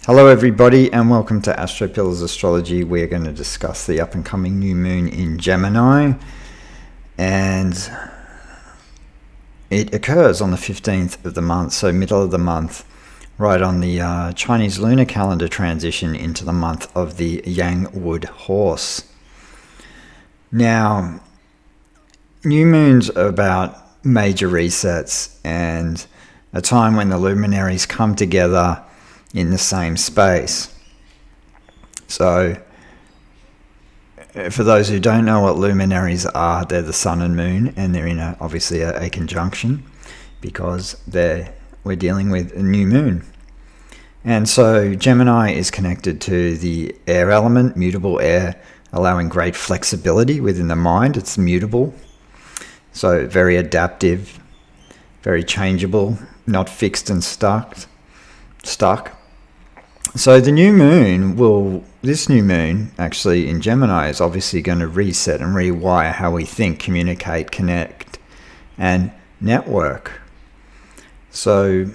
Hello everybody and welcome to Astrology. We're going to discuss the up and coming new moon in Gemini, and it occurs on the 15th of the month, so middle of the month, right on the Chinese lunar calendar transition into the month of the Yang Wood Horse. Now, new moons are about major resets and a time when the luminaries come together in the same space. So for those who don't know what luminaries are, they're the sun and moon, and they're in obviously a conjunction because we're dealing with a new moon. And so Gemini is connected to the air element, mutable air, allowing great flexibility within the mind. It's mutable, so very adaptive, very changeable, not fixed and stuck. So the new moon this new moon actually in Gemini is obviously going to reset and rewire how we think, communicate, connect, and network. So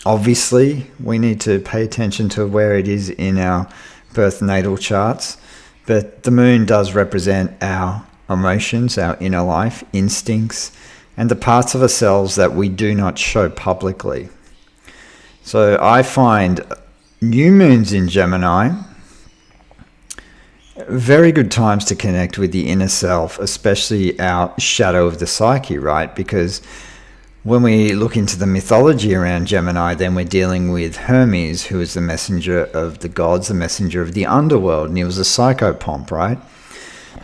obviously we need to pay attention to where it is in our birth natal charts, but the moon does represent our emotions, our inner life, instincts, and the parts of ourselves that we do not show publicly. So I find new moons in Gemini very good times to connect with the inner self, especially our shadow of the psyche, right? Because when we look into the mythology around Gemini, then we're dealing with Hermes, who is the messenger of the gods, the messenger of the underworld, and he was a psychopomp, right?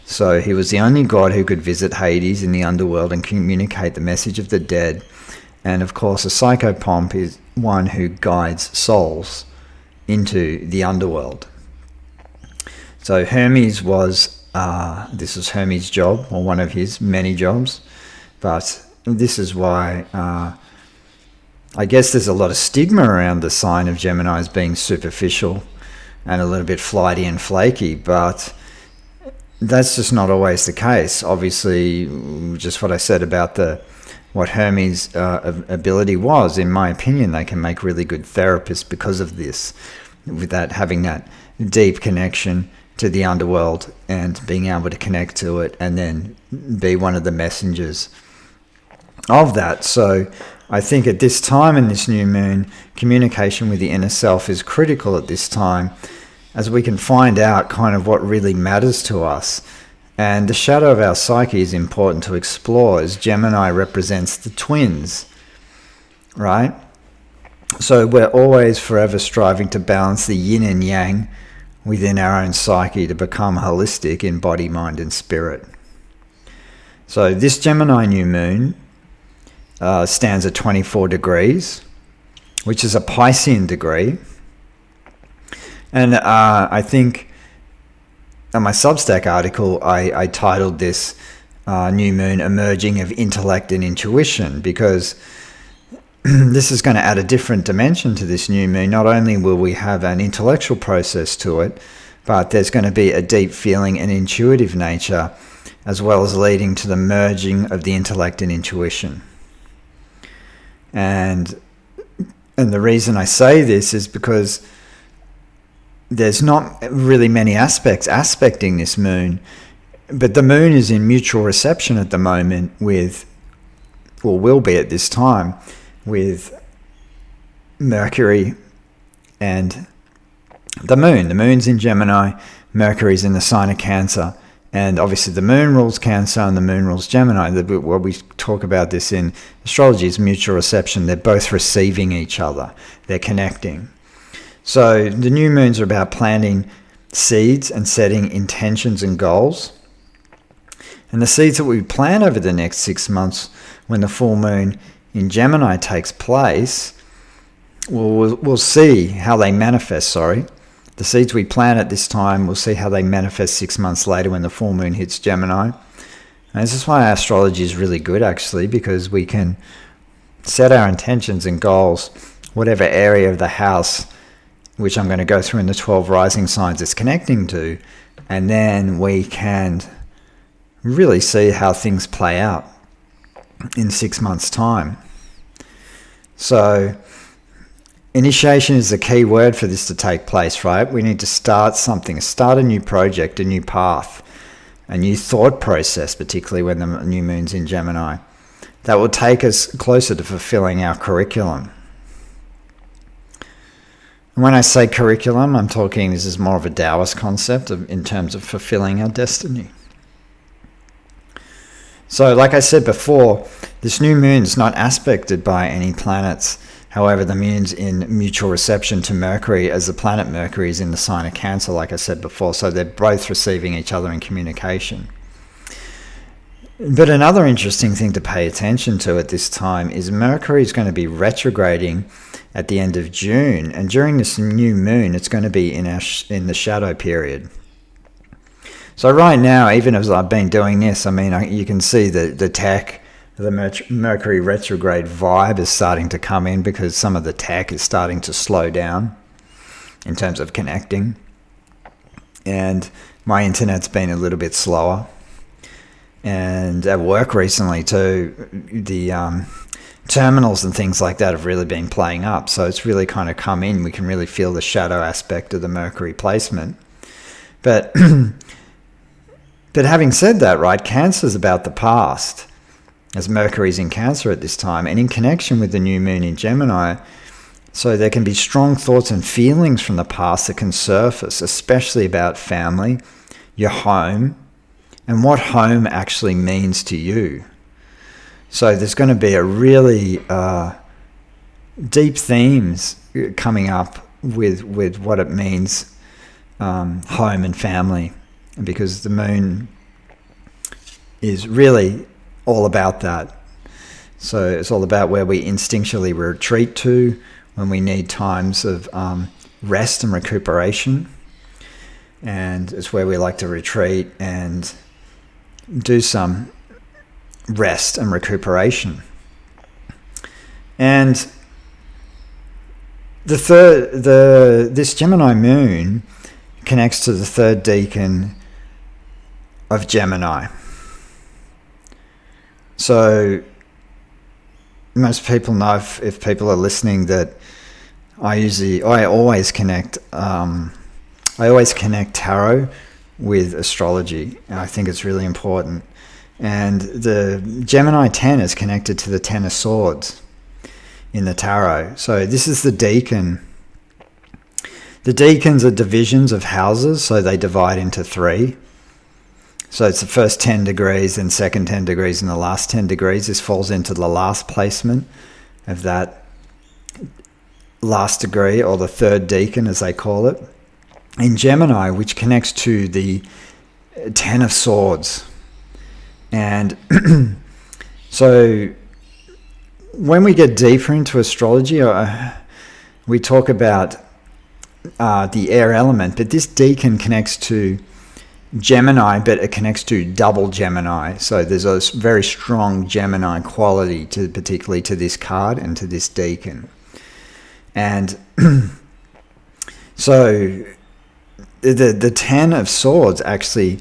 So he was the only god who could visit Hades in the underworld and communicate the message of the dead. And of course, a psychopomp is one who guides souls into the underworld. So Hermes this was Hermes' job, or one of his many jobs, but this is why I guess there's a lot of stigma around the sign of Gemini as being superficial and a little bit flighty and flaky, but that's just not always the case. Obviously, just what I said about what Hermes' ability was, in my opinion, they can make really good therapists because of this, with that having that deep connection to the underworld and being able to connect to it and then be one of the messengers of that. So I think at this time in this new moon, communication with the inner self is critical at this time, as we can find out kind of what really matters to us. And the shadow of our psyche is important to explore, as Gemini represents the twins, right? So we're always forever striving to balance the yin and yang within our own psyche to become holistic in body, mind, and spirit. So this Gemini new moon stands at 24 degrees, which is a Piscean degree. And I think in my Substack article, I titled this new moon Emerging of Intellect and Intuition, because this is going to add a different dimension to this new moon. Not only will we have an intellectual process to it, but there's going to be a deep feeling and intuitive nature, as well as leading to the merging of the intellect and intuition. And the reason I say this is because there's not really many aspects aspecting this moon, but the moon is in mutual reception at the moment will be at this time, with Mercury and the moon. The moon's in Gemini, Mercury's in the sign of Cancer, and obviously the moon rules Cancer and the moon rules Gemini. What we talk about this in astrology is mutual reception. They're both receiving each other. They're connecting. So the new moons are about planting seeds and setting intentions and goals. And the seeds that we plant over the next 6 months, when the full moon in Gemini takes place, we'll see how they manifest, The seeds we plant at this time, we'll see how they manifest 6 months later when the full moon hits Gemini. And this is why astrology is really good, actually, because we can set our intentions and goals, whatever area of the house, which I'm going to go through in the 12 rising signs it's connecting to, and then we can really see how things play out in 6 months' time. So initiation is the key word for this to take place, right? We need to start something, start a new project, a new path, a new thought process, particularly when the new moon's in Gemini, that will take us closer to fulfilling our curriculum. And when I say curriculum, I'm talking, this is more of a Taoist concept in terms of fulfilling our destiny. So like I said before, this new moon is not aspected by any planets. However, the moon's in mutual reception to Mercury, as the planet Mercury is in the sign of Cancer, like I said before. So they're both receiving each other in communication. But another interesting thing to pay attention to at this time is Mercury is going to be retrograding at the end of June. And during this new moon, it's going to be in the shadow period. So right now, even as I've been doing this, I mean, you can see the tech, the Mercury retrograde vibe is starting to come in, because some of the tech is starting to slow down in terms of connecting. And my internet's been a little bit slower. And at work recently too, the terminals and things like that have really been playing up. So it's really kind of come in. We can really feel the shadow aspect of the Mercury placement. But but having said that, right, Cancer is about the past, as Mercury's in Cancer at this time, and in connection with the new moon in Gemini. So there can be strong thoughts and feelings from the past that can surface, especially about family, your home, and what home actually means to you. So there's going to be a really deep themes coming up with what it means, home and family, because the moon is really all about that. So it's all about where we instinctually retreat to when we need times of rest and recuperation. And it's where we like to retreat and do some rest and recuperation. And this Gemini moon connects to the third decan of Gemini. So most people know, if people are listening, that I always connect tarot with astrology. I think it's really important. And the Gemini 10 is connected to the 10 of Swords in the tarot. So this is the decan. The decans are divisions of houses, so they divide into 3. So it's the first 10 degrees, then second 10 degrees, and the last 10 degrees. This falls into the last placement of that last degree, or the third decan, as they call it, in Gemini, which connects to the 10 of Swords. And so when we get deeper into astrology, we talk about the air element, but this decan connects to Gemini, but it connects to double Gemini. So there's a very strong Gemini quality particularly to this card and to this decan. And so the 10 of Swords actually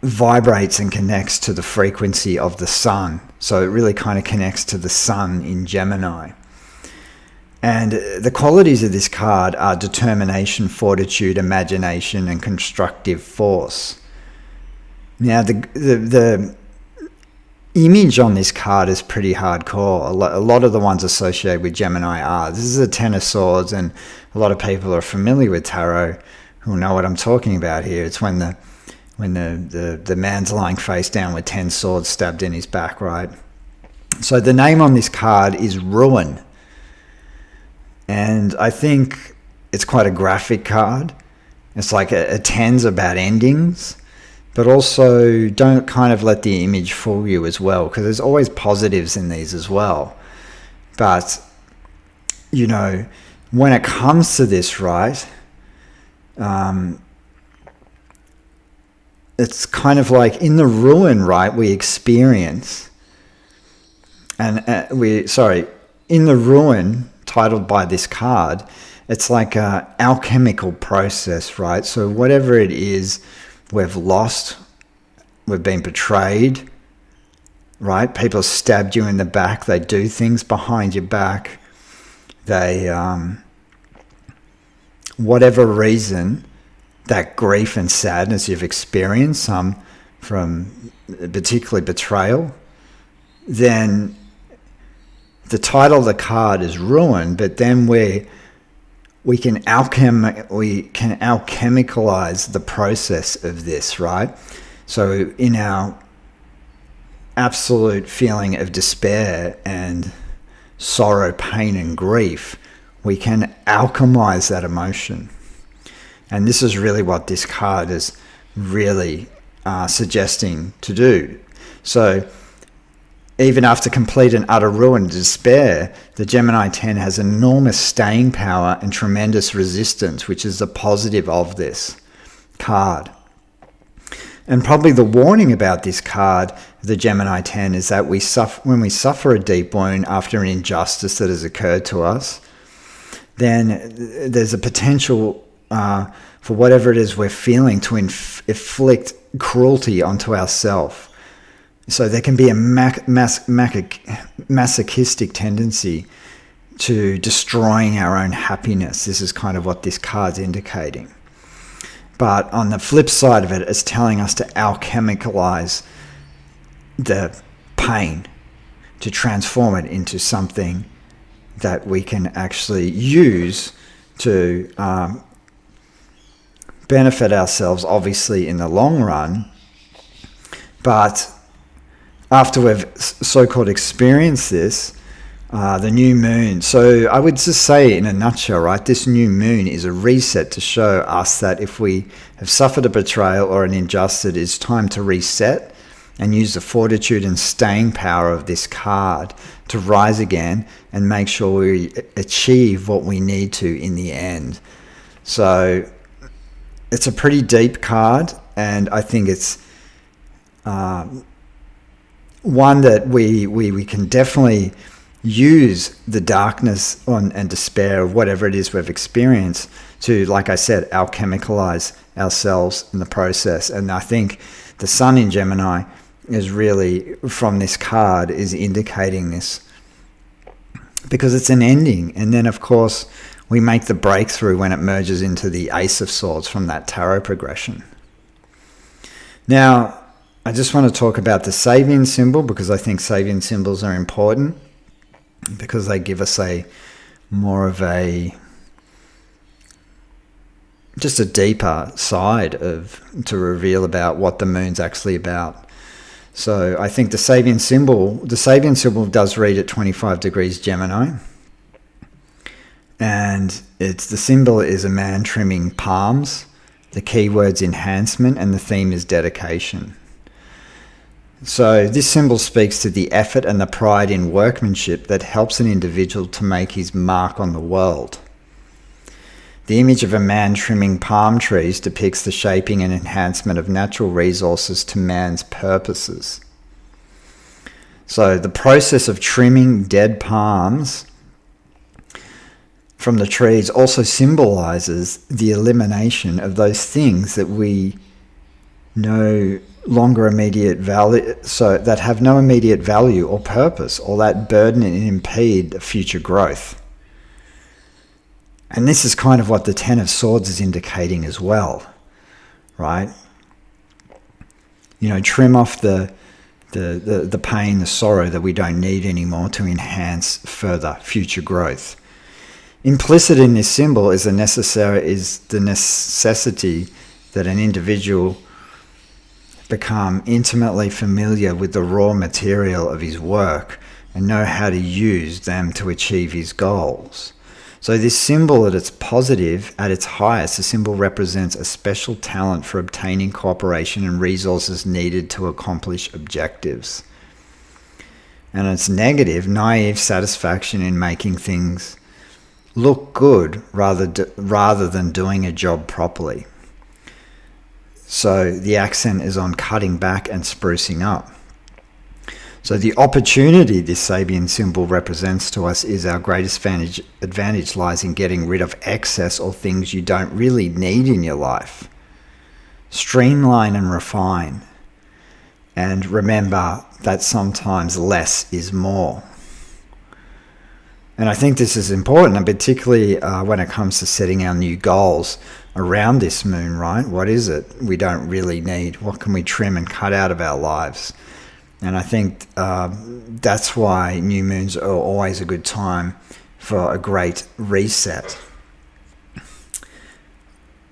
vibrates and connects to the frequency of the sun. So it really kind of connects to the sun in Gemini. And the qualities of this card are determination, fortitude, imagination, and constructive force. Now, the image on this card is pretty hardcore. A lot of the ones associated with Gemini are. This is a 10 of Swords, and a lot of people are familiar with tarot who know what I'm talking about here. It's when the man's lying face down with 10 swords stabbed in his back, right? So the name on this card is Ruin. And I think it's quite a graphic card. It's like a 10's about endings, but also don't kind of let the image fool you as well, because there's always positives in these as well. But, you know, when it comes to this, right, it's kind of like in the ruin, right, we experience, and in the ruin, titled by this card, it's like an alchemical process, right? So whatever it is, we've lost, we've been betrayed, right? People stabbed you in the back, they do things behind your back, They, whatever reason, that grief and sadness you've experienced, some from particularly betrayal, then the title of the card is ruined, but then we can alchemicalize the process of this, right? So in our absolute feeling of despair and sorrow, pain and grief, we can alchemize that emotion. And this is really what this card is really suggesting to do. So even after complete and utter ruin and despair, the Gemini 10 has enormous staying power and tremendous resistance, which is the positive of this card. And probably the warning about this card, the Gemini 10, is that when we suffer a deep wound after an injustice that has occurred to us, then there's a potential for whatever it is we're feeling to inflict cruelty onto ourselves. So there can be a masochistic tendency to destroying our own happiness. This is kind of what this card's indicating. But on the flip side of it, it's telling us to alchemicalize the pain, to transform it into something that we can actually use to benefit ourselves, obviously, in the long run. But after we've so-called experienced this, the new moon. So I would just say in a nutshell, right, this new moon is a reset to show us that if we have suffered a betrayal or an injustice, it's time to reset and use the fortitude and staying power of this card to rise again and make sure we achieve what we need to in the end. So it's a pretty deep card, and I think it's one that we can definitely use the darkness and despair of whatever it is we've experienced to, like I said, alchemicalize ourselves in the process. And I think the Sun in Gemini is really, from this card, is indicating this, because it's an ending. And then, of course, we make the breakthrough when it merges into the Ace of Swords from that tarot progression. Now, I just want to talk about the Sabian symbol, because I think Sabian symbols are important, because they give us just a deeper side to reveal about what the moon's actually about. So I think the Sabian symbol does read at 25 degrees Gemini, and the symbol is a man trimming palms. The keyword's enhancement, and the theme is dedication. So this symbol speaks to the effort and the pride in workmanship that helps an individual to make his mark on the world. The image of a man trimming palm trees depicts the shaping and enhancement of natural resources to man's purposes. So the process of trimming dead palms from the trees also symbolizes the elimination of those things that we no longer immediate value, so that have no immediate value or purpose, or that burden and impede future growth. And this is kind of what the Ten of Swords is indicating as well, right? Trim off the pain, the sorrow that we don't need anymore to enhance further future growth. Implicit in this symbol is the necessity that an individual become intimately familiar with the raw material of his work and know how to use them to achieve his goals. So this symbol, at its positive, at its highest, the symbol represents a special talent for obtaining cooperation and resources needed to accomplish objectives. And its negative, naive satisfaction in making things look good rather than doing a job properly. So the accent is on cutting back and sprucing up. So the opportunity this Sabian symbol represents to us is our greatest advantage lies in getting rid of excess or things you don't really need in your life. Streamline and refine. And remember that sometimes less is more. And I think this is important, and particularly when it comes to setting our new goals around this moon, right? What is it we don't really need? What can we trim and cut out of our lives? And I think that's why new moons are always a good time for a great reset.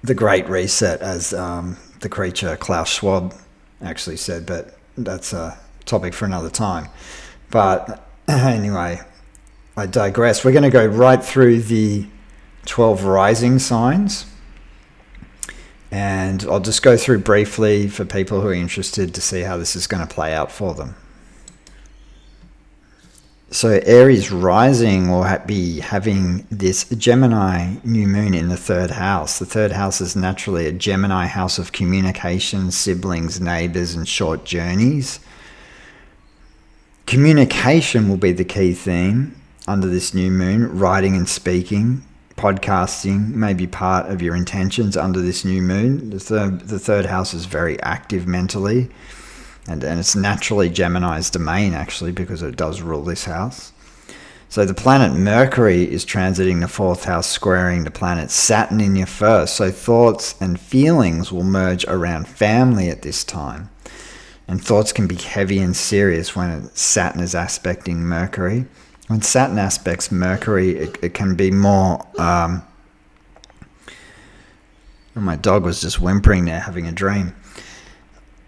The Great Reset, as the creature Klaus Schwab actually said, but that's a topic for another time. But anyway, I digress. We're going to go right through the 12 rising signs, and I'll just go through briefly for people who are interested to see how this is going to play out for them. So Aries rising will be having this Gemini new moon in the third house. The third house is naturally a Gemini house of communication, siblings, neighbors, and short journeys. Communication will be the key theme under this new moon. Writing and speaking, podcasting may be part of your intentions under this new moon. The third house is very active mentally. And it's naturally Gemini's domain, actually, because it does rule this house. So the planet Mercury is transiting the fourth house, squaring the planet Saturn in your first. So thoughts and feelings will merge around family at this time. And thoughts can be heavy and serious when Saturn is aspecting Mercury. When Saturn aspects Mercury, it can be more... my dog was just whimpering there, having a dream.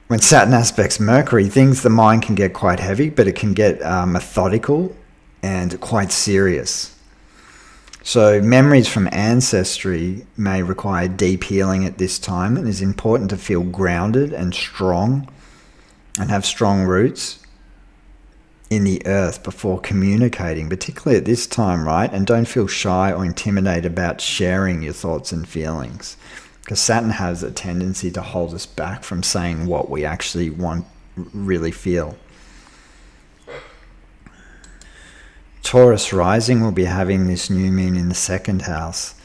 When Saturn aspects Mercury, the mind can get quite heavy, but it can get methodical and quite serious. So memories from ancestry may require deep healing at this time, and it's important to feel grounded and strong and have strong roots in the earth before communicating, particularly at this time, right? And don't feel shy or intimidated about sharing your thoughts and feelings. Because Saturn has a tendency to hold us back from saying what we actually really feel. Taurus rising will be having this new moon in the second house.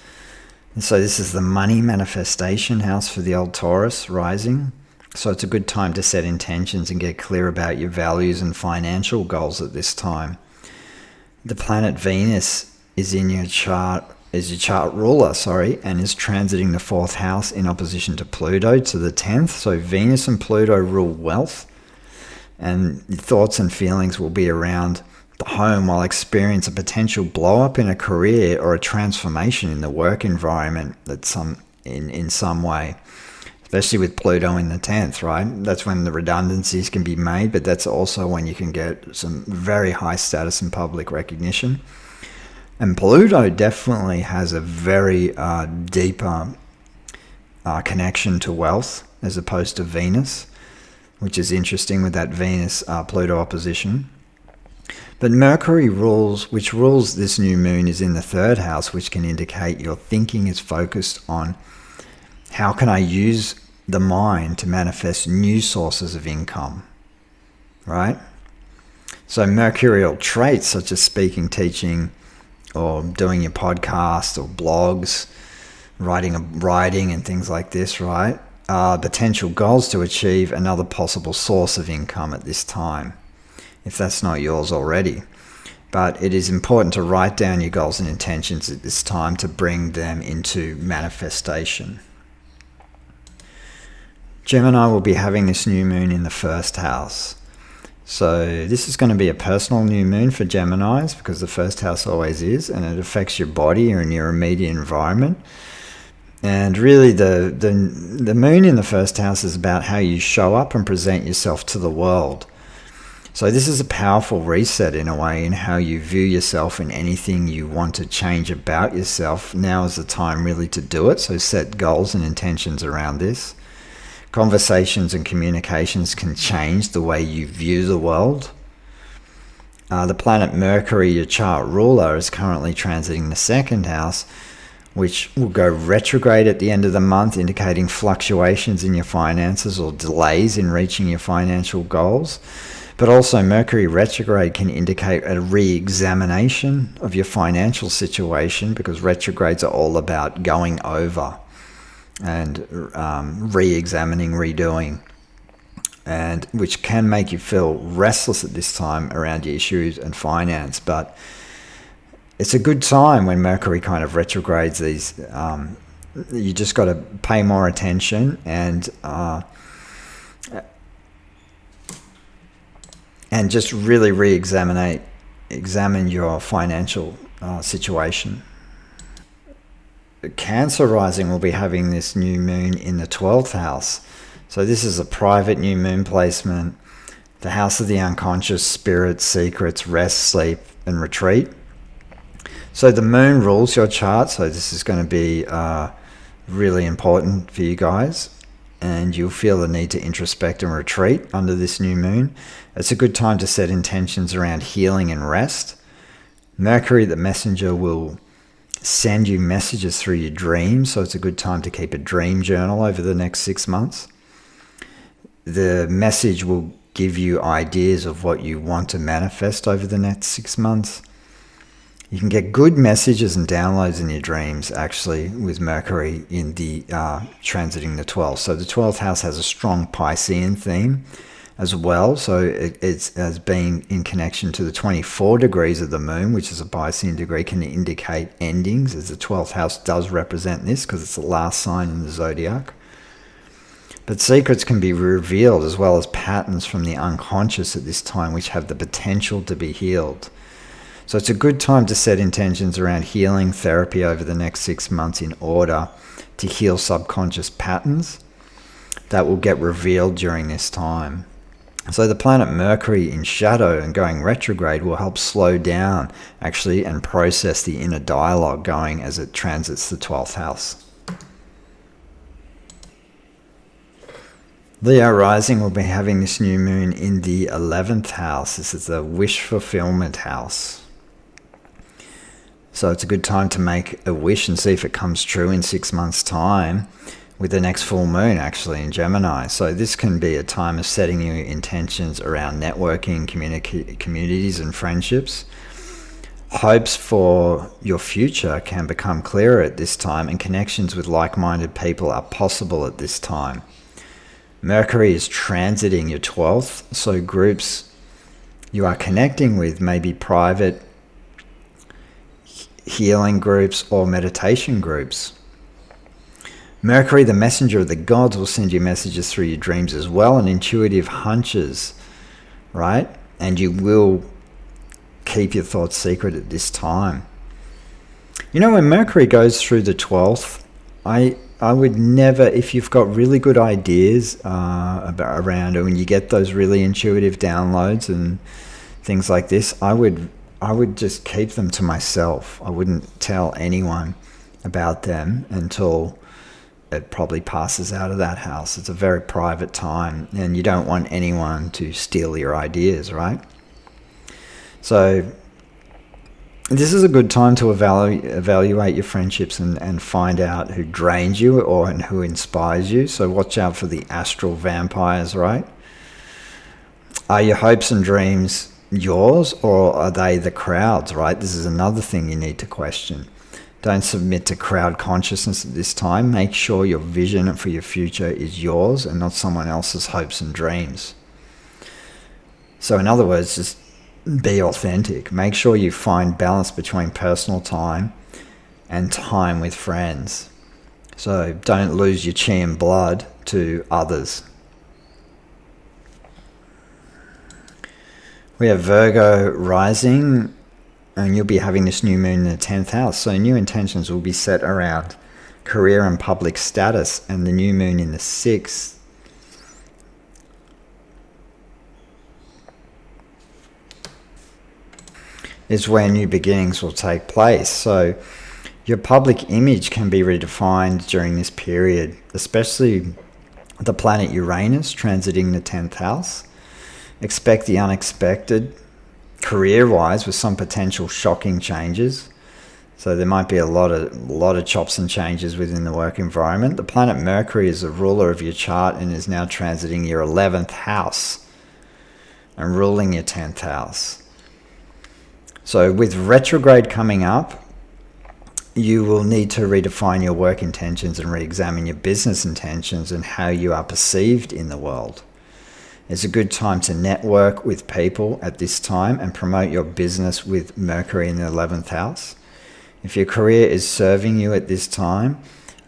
And so this is the money manifestation house for the old Taurus rising. So it's a good time to set intentions and get clear about your values and financial goals at this time. The planet Venus is in your chart. Is your chart ruler, and is transiting the fourth house in opposition to Pluto to the 10th. So Venus and Pluto rule wealth, and your thoughts and feelings will be around the home while experience a potential blow up in a career or a transformation in the work environment in some way, especially with Pluto in the 10th, right? That's when the redundancies can be made, but that's also when you can get some very high status and public recognition. And Pluto definitely has a very deeper connection to wealth as opposed to Venus, which is interesting with that Venus-Pluto opposition. But Mercury which rules this new moon, is in the third house, which can indicate your thinking is focused on how can I use the mind to manifest new sources of income, right? So mercurial traits such as speaking, teaching, or doing your podcast or blogs, writing and things like this, right, are potential goals to achieve another possible source of income at this time, if that's not yours already. But it is important to write down your goals and intentions at this time to bring them into manifestation. Gemini will be having this new moon in the first house. So this is going to be a personal new moon for Geminis, because the first house always is, and it affects your body and your immediate environment. And really the moon in the first house is about how you show up and present yourself to the world. So this is a powerful reset in a way in how you view yourself and anything you want to change about yourself. Now is the time really to do it. So set goals and intentions around this. Conversations and communications can change the way you view the world. The planet Mercury, your chart ruler, is currently transiting the second house, which will go retrograde at the end of the month, indicating fluctuations in your finances or delays in reaching your financial goals. But also Mercury retrograde can indicate a re-examination of your financial situation, because retrogrades are all about going over and re-examining, redoing, and which can make you feel restless at this time around your issues and finance. But it's a good time when Mercury kind of retrogrades these. You just got to pay more attention and just really examine your financial situation. Cancer rising will be having this new moon in the 12th house. So this is a private new moon placement, the house of the unconscious, spirit, secrets, rest, sleep, and retreat. So the moon rules your chart, so this is going to be really important for you guys, and you'll feel the need to introspect and retreat under this new moon. It's a good time to set intentions around healing and rest. Mercury, the messenger, will send you messages through your dreams, so it's a good time to keep a dream journal over the next 6 months. The message will give you ideas of what you want to manifest over the next 6 months. You can get good messages and downloads in your dreams, actually, with Mercury in the transiting the 12th. So the 12th house has a strong Piscean theme as well. So it's as being in connection to the 24 degrees of the moon, which is a Piscean degree, can indicate endings, as the 12th house does represent this because it's the last sign in the zodiac. But secrets can be revealed, as well as patterns from the unconscious at this time, which have the potential to be healed. So it's a good time to set intentions around healing therapy over the next 6 months in order to heal subconscious patterns that will get revealed during this time. So the planet Mercury in shadow and going retrograde will help slow down, actually, and process the inner dialogue going as it transits the 12th house. Leo rising will be having this new moon in the 11th house. This is the wish fulfillment house. So it's a good time to make a wish and see if it comes true in 6 months' time with the next full moon, actually, in Gemini. So this can be a time of setting your intentions around networking, communities and friendships. Hopes for your future can become clearer at this time, and connections with like-minded people are possible at this time. Mercury is transiting your 12th, so groups you are connecting with may be private healing groups or meditation groups. Mercury, the messenger of the gods, will send you messages through your dreams as well, and intuitive hunches, right? And you will keep your thoughts secret at this time. You know, when Mercury goes through the 12th, I would never, if you've got really good ideas around it, when you get those really intuitive downloads and things like this, I would just keep them to myself. I wouldn't tell anyone about them until it probably passes out of that house. It's a very private time, and you don't want anyone to steal your ideas, right? So this is a good time to evaluate your friendships and find out who drains you and who inspires you. So watch out for the astral vampires, right? Are your hopes and dreams yours, or are they the crowd's, right? This is another thing you need to question. Don't submit to crowd consciousness at this time. Make sure your vision for your future is yours and not someone else's hopes and dreams. So in other words, just be authentic. Make sure you find balance between personal time and time with friends. So don't lose your chi and blood to others. We have Virgo rising, and you'll be having this new moon in the 10th house. So new intentions will be set around career and public status, and the new moon in the 6th is where new beginnings will take place. So your public image can be redefined during this period, especially the planet Uranus transiting the 10th house. Expect the unexpected career-wise with some potential shocking changes. So there might be a lot of chops and changes within the work environment. The planet Mercury is the ruler of your chart and is now transiting your 11th house and ruling your 10th house. So with retrograde coming up, you will need to redefine your work intentions and re-examine your business intentions and how you are perceived in the world. It's a good time to network with people at this time and promote your business with Mercury in the 11th house. If your career is serving you at this time,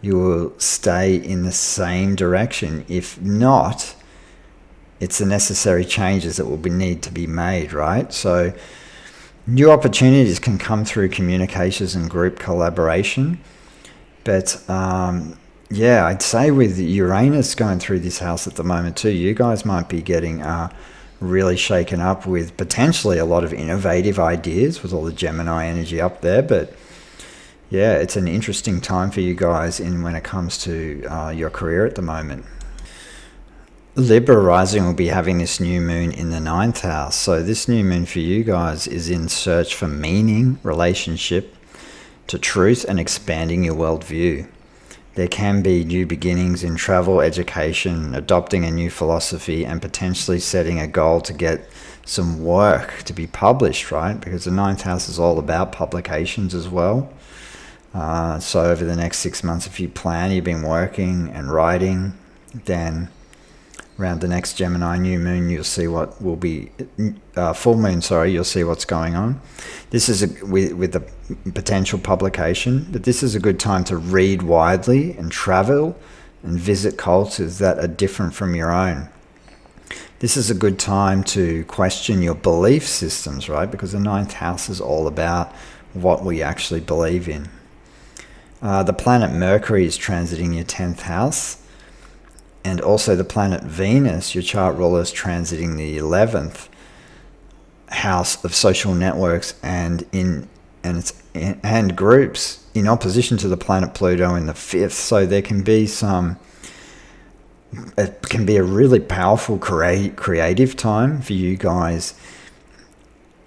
you will stay in the same direction. If not, it's the necessary changes that will need to be made, right? So new opportunities can come through communications and group collaboration. But yeah, I'd say with Uranus going through this house at the moment too, you guys might be getting really shaken up with potentially a lot of innovative ideas with all the Gemini energy up there. But yeah, it's an interesting time for you guys when it comes to your career at the moment. Libra rising will be having this new moon in the 9th house. So this new moon for you guys is in search for meaning, relationship to truth, and expanding your worldview. There can be new beginnings in travel, education, adopting a new philosophy, and potentially setting a goal to get some work to be published, right? Because the 9th house is all about publications as well. So over the next 6 months, if you plan, you've been working and writing, then around the next Gemini new moon, you'll see what will be full moon. You'll see what's going on. This is with the potential publication. But this is a good time to read widely and travel and visit cultures that are different from your own. This is a good time to question your belief systems, right? Because the 9th house is all about what we actually believe in. The planet Mercury is transiting your 10th house. And also the planet Venus, your chart ruler, is transiting the 11th house of social networks and groups, in opposition to the planet Pluto in the 5th. So there can be it can be a really powerful creative time for you guys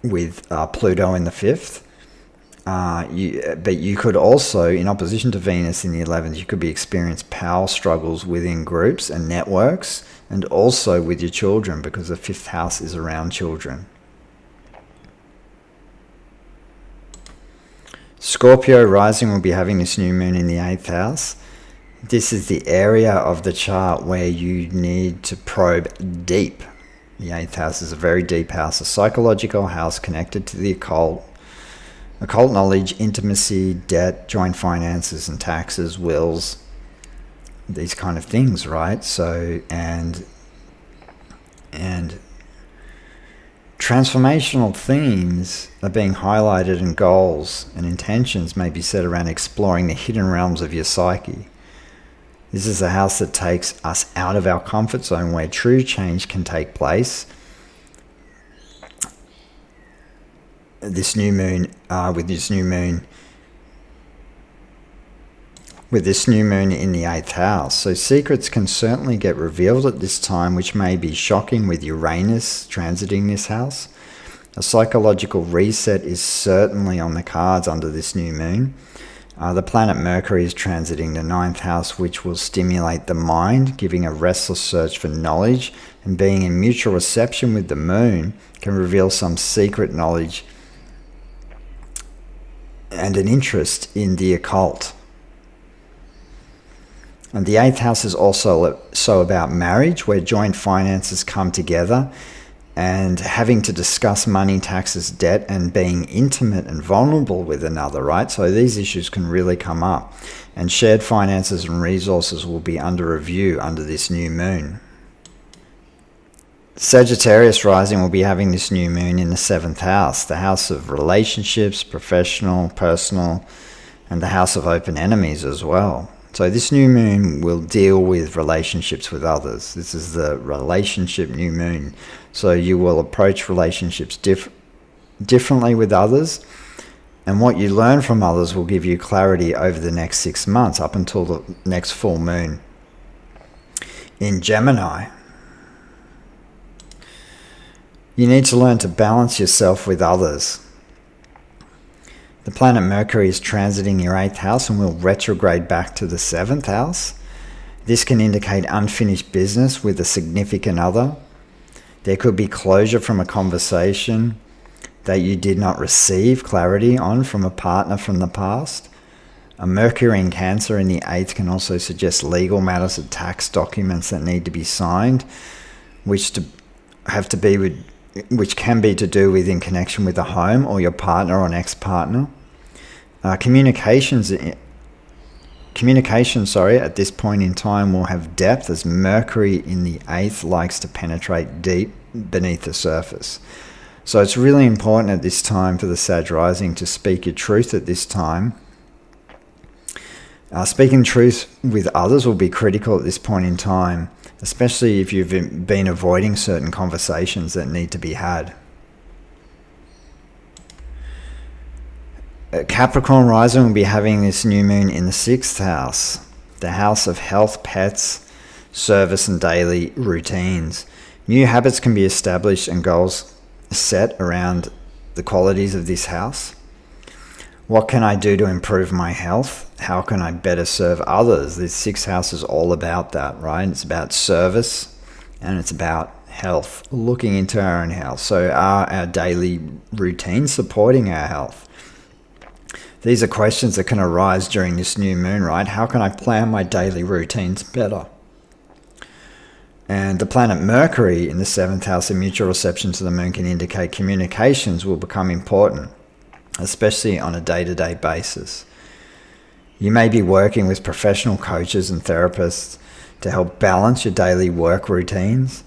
with Pluto in the 5th. But you could also, in opposition to Venus in the 11th, you could be experiencing power struggles within groups and networks, and also with your children, because the 5th house is around children. Scorpio rising will be having this new moon in the 8th house. This is the area of the chart where you need to probe deep. The 8th house is a very deep house, a psychological house connected to the occult knowledge, intimacy, debt, joint finances and taxes, wills, these kind of things, right? So, and transformational themes are being highlighted, and goals and intentions may be set around exploring the hidden realms of your psyche. This is a house that takes us out of our comfort zone, where true change can take place. This new moon, with this new moon in the 8th house. So secrets can certainly get revealed at this time, which may be shocking with Uranus transiting this house. A psychological reset is certainly on the cards under this new moon. The planet Mercury is transiting the 9th house, which will stimulate the mind, giving a restless search for knowledge, and being in mutual reception with the moon can reveal some secret knowledge and an interest in the occult. And the 8th house is also so about marriage, where joint finances come together, and having to discuss money, taxes, debt, and being intimate and vulnerable with another, right? So these issues can really come up. And shared finances and resources will be under review under this new moon. Sagittarius rising will be having this new moon in the 7th house, the house of relationships, professional, personal, and the house of open enemies as well. So this new moon will deal with relationships with others. This is the relationship new moon. So you will approach relationships differently with others, and what you learn from others will give you clarity over the next 6 months, up until the next full moon in Gemini. You need to learn to balance yourself with others. The planet Mercury is transiting your 8th house and will retrograde back to the 7th house. This can indicate unfinished business with a significant other. There could be closure from a conversation that you did not receive clarity on from a partner from the past. A Mercury in Cancer in the 8th can also suggest legal matters of tax documents that need to be signed, which have to be with, which can be to do with in connection with the home or your partner or an ex-partner. Communication, at this point in time will have depth, as Mercury in the 8th likes to penetrate deep beneath the surface. So it's really important at this time for the Sag rising to speak your truth at this time. Speaking truth with others will be critical at this point in time, especially if you've been avoiding certain conversations that need to be had. Capricorn rising will be having this new moon in the 6th house, the house of health, pets, service and daily routines. New habits can be established and goals set around the qualities of this house. What can I do to improve my health? How can I better serve others? This 6th house is all about that, right? It's about service and it's about health, looking into our own health. So are our daily routines supporting our health? These are questions that can arise during this new moon, right? How can I plan my daily routines better? And the planet Mercury in the 7th house in mutual reception to the moon can indicate communications will become important, especially on a day-to-day basis. You may be working with professional coaches and therapists to help balance your daily work routines.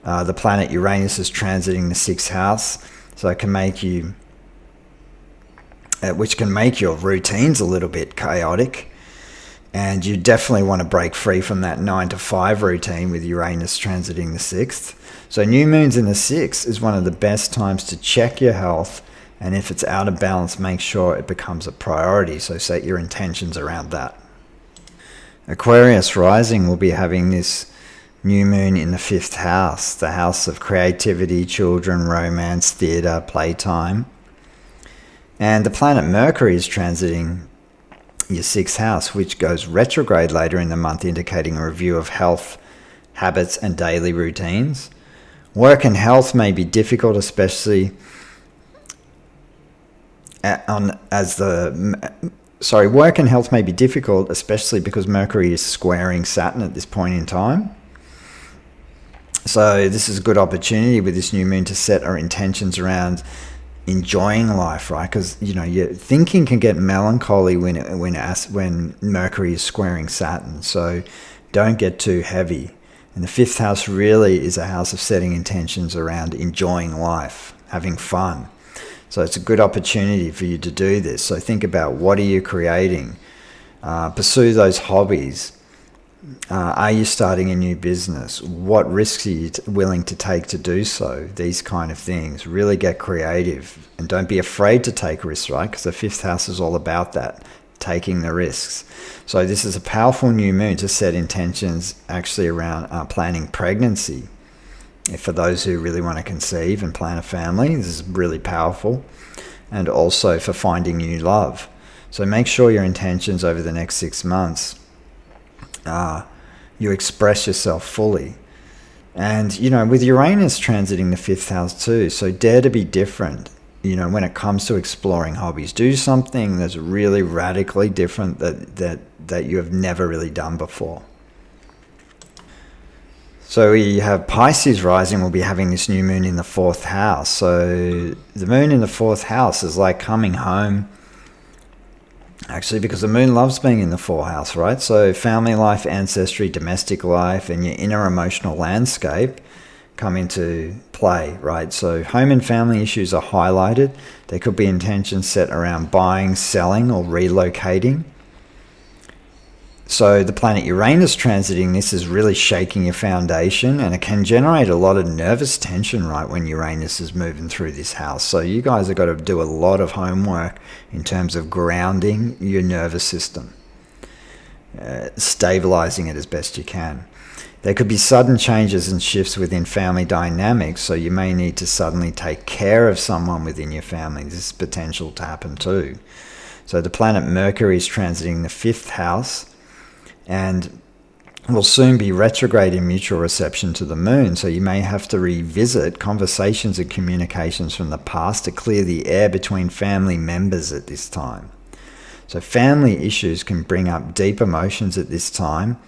The planet Uranus is transiting the 6th house, so it can make you, which can make your routines a little bit chaotic. And you definitely want to break free from that 9 to 5 routine with Uranus transiting the 6th. So new moons in the 6th is one of the best times to check your health. And if it's out of balance, make sure it becomes a priority. So set your intentions around that. Aquarius rising will be having this new moon in the 5th house, the house of creativity, children, romance, theatre, playtime. And the planet Mercury is transiting your 6th house, which goes retrograde later in the month, indicating a review of health, habits, and daily routines. Work and health may be difficult, especially work and health may be difficult, especially because Mercury is squaring Saturn at this point in time. So this is a good opportunity with this new moon to set our intentions around enjoying life, right? Because your thinking can get melancholy when Mercury is squaring Saturn. So don't get too heavy. And the 5th house really is a house of setting intentions around enjoying life, having fun. So it's a good opportunity for you to do this. So think about, what are you creating? Pursue those hobbies. Are you starting a new business? What risks are you willing to take to do so? These kind of things. Really get creative and don't be afraid to take risks, right? Because the 5th house is all about that, taking the risks. So this is a powerful new moon to set intentions actually around planning pregnancy. For those who really want to conceive and plan a family, this is really powerful. And also for finding new love. So make sure your intentions over the next 6 months, you express yourself fully. And, with Uranus transiting the 5th house too, so dare to be different, when it comes to exploring hobbies. Do something that's really radically different that you have never really done before. So we have Pisces rising will be having this new moon in the 4th house. So the moon in the 4th house is like coming home, actually, because the moon loves being in the 4th house, right? So family life, ancestry, domestic life, and your inner emotional landscape come into play, right? So home and family issues are highlighted. There could be intentions set around buying, selling, or relocating. So the planet Uranus transiting this is really shaking your foundation, and it can generate a lot of nervous tension, right, when Uranus is moving through this house. So you guys have got to do a lot of homework in terms of grounding your nervous system, stabilizing it as best you can. There could be sudden changes and shifts within family dynamics, so you may need to suddenly take care of someone within your family. This is potential to happen too. So the planet Mercury is transiting the 5th house, and will soon be retrograde in mutual reception to the moon. So you may have to revisit conversations and communications from the past to clear the air between family members at this time. So family issues can bring up deep emotions at this time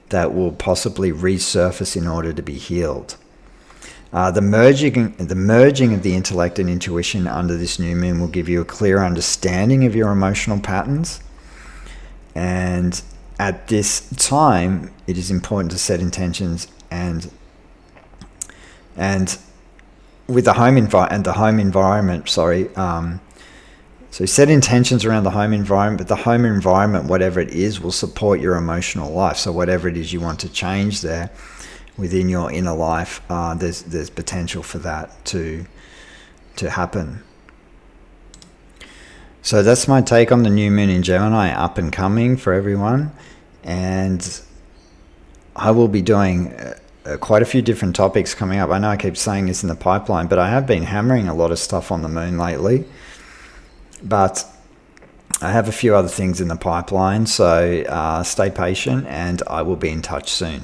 that will possibly resurface in order to be healed. The merging of the intellect and intuition under this new moon will give you a clear understanding of your emotional patterns. And at this time, it is important to set intentions and with the home environment. So set intentions around the home environment, but the home environment, whatever it is, will support your emotional life. So whatever it is you want to change there within your inner life, there's potential for that to happen. So that's my take on the new moon in Gemini, up and coming for everyone. And I will be doing quite a few different topics coming up. I know I keep saying this in the pipeline, but I have been hammering a lot of stuff on the moon lately. But I have a few other things in the pipeline, so stay patient and I will be in touch soon.